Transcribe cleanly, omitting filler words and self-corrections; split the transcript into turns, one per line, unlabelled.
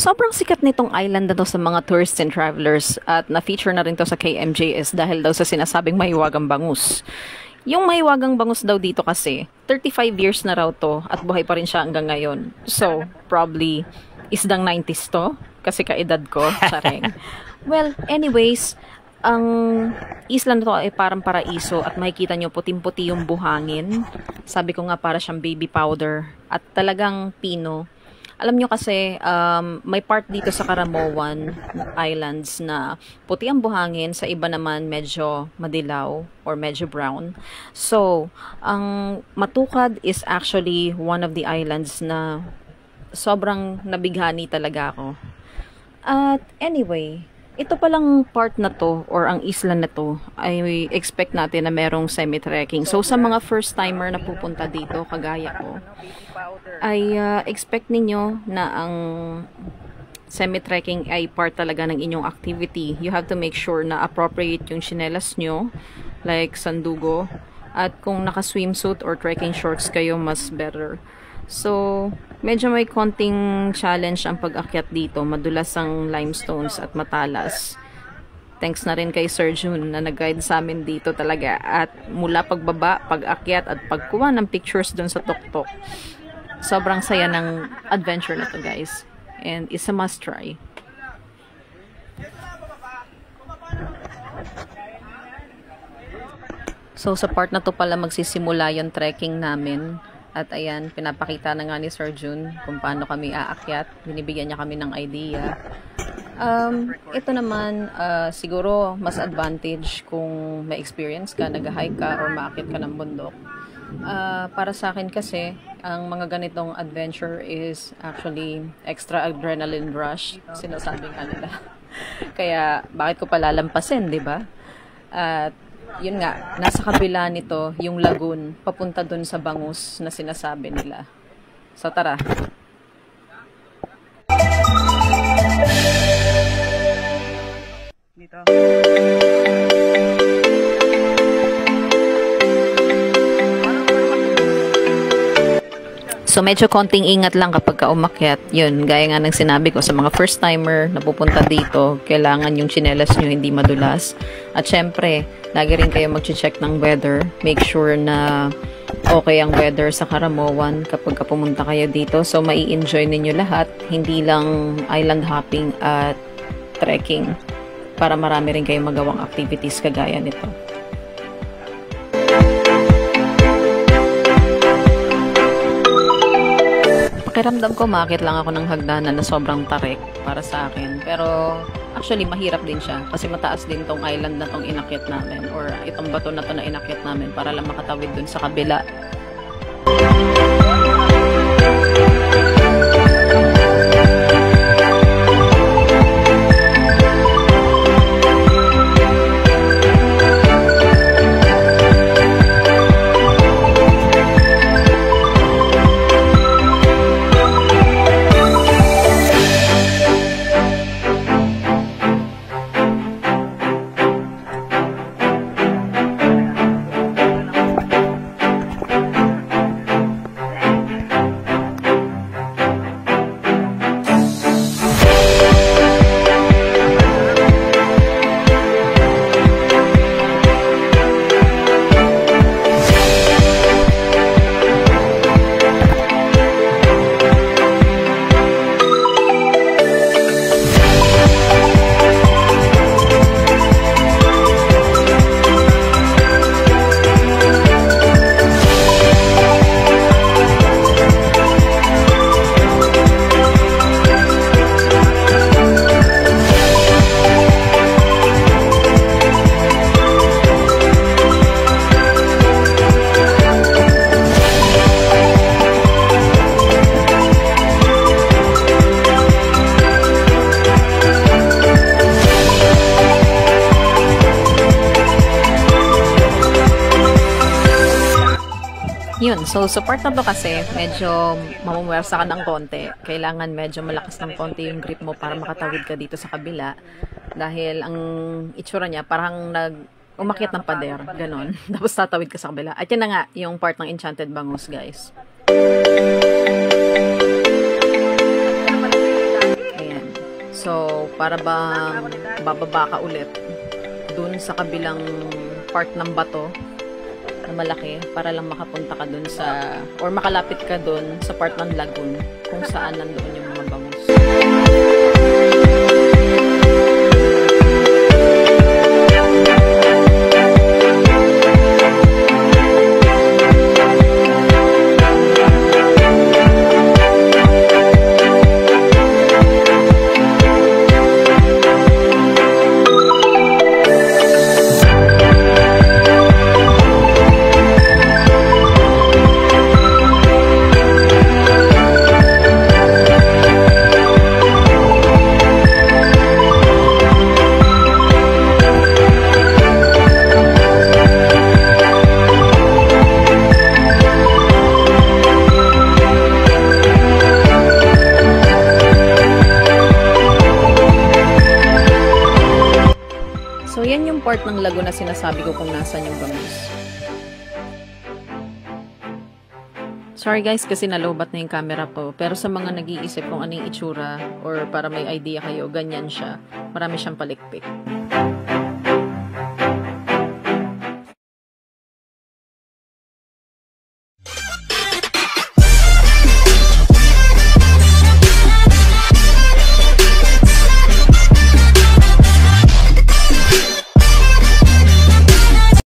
Sobrang sikat nitong island na to sa mga tourists and travelers at na-feature na rin to sa KMJS dahil daw sa sinasabing mahiwagang bangus. Yung mahiwagang bangus daw dito kasi, 35 years na raw to at buhay pa rin siya hanggang ngayon. So, probably isdang 90s to kasi kaedad ko, sareng. Well, anyways, ang isla na to ay parang paraiso at makikita nyo puting-puti yung buhangin. Sabi ko nga para siyang baby powder at talagang pino. Alam nyo kasi, may part dito sa Caramoan Islands na puti ang buhangin, sa iba naman medyo madilaw or medyo brown. So, ang Matukad is actually one of the islands na sobrang nabighani talaga ako. At anyway, ito palang part na to or ang isla na to ay expect natin na merong semi-trekking. So sa mga first timer na pupunta dito, kagaya ko, ay expect ninyo na ang semi-trekking ay part talaga ng inyong activity. You have to make sure na appropriate yung chinelas nyo, like sandugo, at kung naka-swimsuit or trekking shorts kayo, mas better. So, medyo may konting challenge ang pag-akyat dito. Madulas ang limestones at matalas. Thanks na rin kay Sir June na nag-guide sa amin dito talaga. At mula pagbaba, pag-akyat at pagkuha ng pictures dun sa tuktok. Sobrang saya ng adventure na to, guys. And it's a must try. So, sa part na to pala magsisimula yung trekking namin. At ayan, pinapakita na nga ni Sir June kung paano kami aakyat. Binibigyan niya kami ng idea. Ito naman, siguro mas advantage kung may experience ka, nag-hike ka, or maakyat ka ng bundok. Para sa akin kasi, ang mga ganitong adventure is actually extra adrenaline rush. Sinasabing nila. Kaya, bakit ko palalampasin, di ba? At yun nga, nasa kabila nito yung lagoon papunta dun sa bangus na sinasabi nila. So tara. Dito. So medyo konting ingat lang kapag umakyat. Yun, gaya nga ng sinabi ko sa mga first timer na pupunta dito, kailangan yung tsinelas nyo hindi madulas. At syempre, lagi rin kayo mag-check ng weather. Make sure na okay ang weather sa Caramoan kapag pumunta kayo dito. So mai-enjoy ninyo lahat, hindi lang island hopping at trekking, para marami rin kayong magawang activities kagaya nito. Pakiramdam ko, makakit lang ako ng hagdanan na sobrang tarik para sa akin. Pero, actually, mahirap din siya. Kasi mataas din tong island na tong inakyat namin. Or itong bato na to na inakyat namin para lang makatawid dun sa kabila. Yun, so support na to kasi medyo mamumwersa ka ng konti. Kailangan medyo malakas ng konti yung grip mo para makatawid ka dito sa kabila. Dahil ang itsura niya parang umakyat ng pader, ganon. Tapos tatawid ka sa kabila. At yan na nga yung part ng Enchanted Bangus, guys. Ayan. So, para bang bababa ka ulit dun sa kabilang part ng bato na malaki para lang makapunta ka dun sa, or makalapit ka dun sa part ng lagoon kung saan nandoon yung mga bangus. So, yan yung part ng lagoon na sinasabi ko kung nasan yung bangus. Sorry guys, kasi nalobat na yung camera ko. Pero sa mga nag-iisip kung ano yung itsura or para may idea kayo, ganyan siya. Marami siyang palikpik.